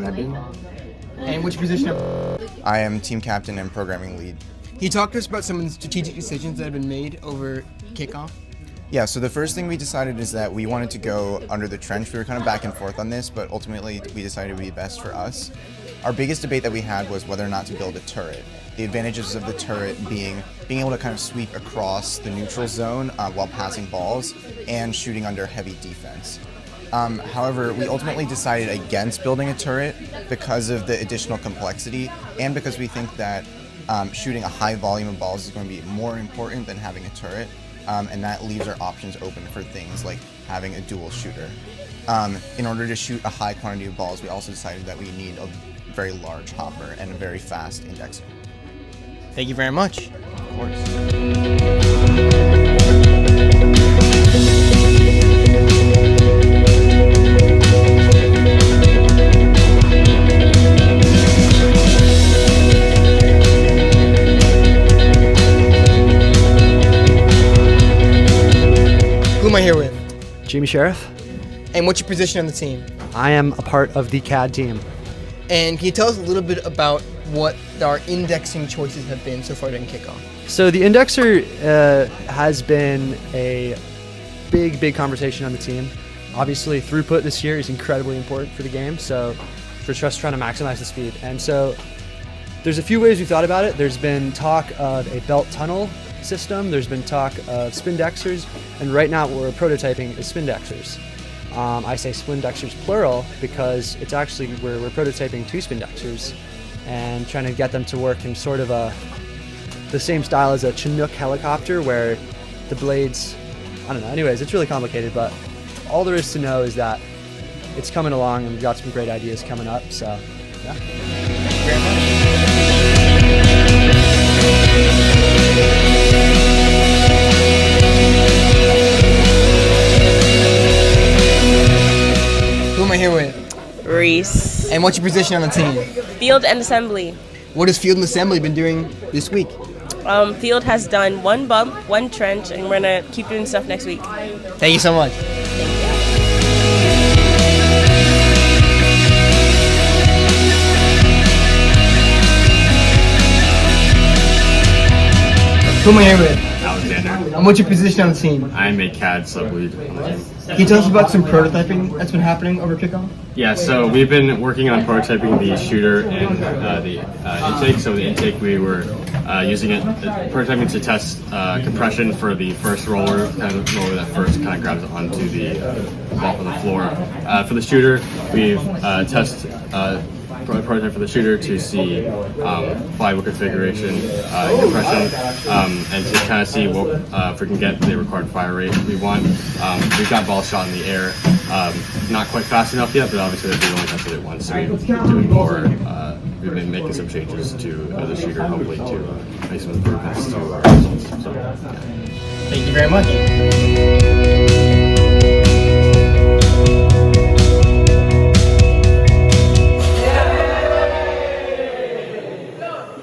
I'm Evan. And which position? I am team captain and programming lead. Can you talk to us about some of the strategic decisions that have been made over kickoff? Yeah, so the first thing we decided is that we wanted to go under the trench. We were kind of back and forth on this, but ultimately we decided it would be best for us. Our biggest debate that we had was whether or not to build a turret. The advantages of the turret being able to kind of sweep across the neutral zone while passing balls and shooting under heavy defense. However, we ultimately decided against building a turret because of the additional complexity and because we think that shooting a high volume of balls is going to be more important than having a turret, and that leaves our options open for things like having a dual shooter. In order to shoot a high quantity of balls, we also decided that we need a very large hopper and a very fast indexer. Thank you very much. Of course. Who am I here with? Jamie Sheriff. And what's your position on the team? I am a part of the CAD team. And can you tell us a little bit about what our indexing choices have been so far during kickoff? So the indexer has been a big conversation on the team. Obviously, throughput this year is incredibly important for the game, so we're just trying to maximize the speed. And so there's a few ways we thought about it. There's been talk of a belt tunnel system, there's been talk of spindexers, and right now what we're prototyping is spindexers. I say spindexers plural because it's actually we're prototyping 2 spindexers and trying to get them to work in sort of the same style as a Chinook helicopter where the blades, I don't know, anyways, it's really complicated, but all there is to know is that it's coming along and we've got some great ideas coming up, so yeah. Thank you very much. Who am I here with? Reese. And what's your position on the team? Field and assembly. What has Field and Assembly been doing this week? Field has done 1 bump, 1 trench, and we're gonna keep doing stuff next week. Thank you so much. Who am I here with? Alexander. And what's your position on the team? I'm a CAD sub-lead on the team. Can you tell us about some prototyping that's been happening over kickoff? Yeah, so we've been working on prototyping the shooter and the intake. So the intake, we were using it, prototyping to test compression for the first roller, kind of roller that first kind of grabs onto the ball from the floor. For the shooter, we've tested prototype for the shooter to see flywheel configuration, compression, and to kind of see what if we can get the required fire rate we want. We've got balls shot in the air, not quite fast enough yet, but obviously we only tested it once, so we've been doing more. We've been making some changes to the shooter, hopefully to make some improvements to our results. So, yeah. Thank you very much.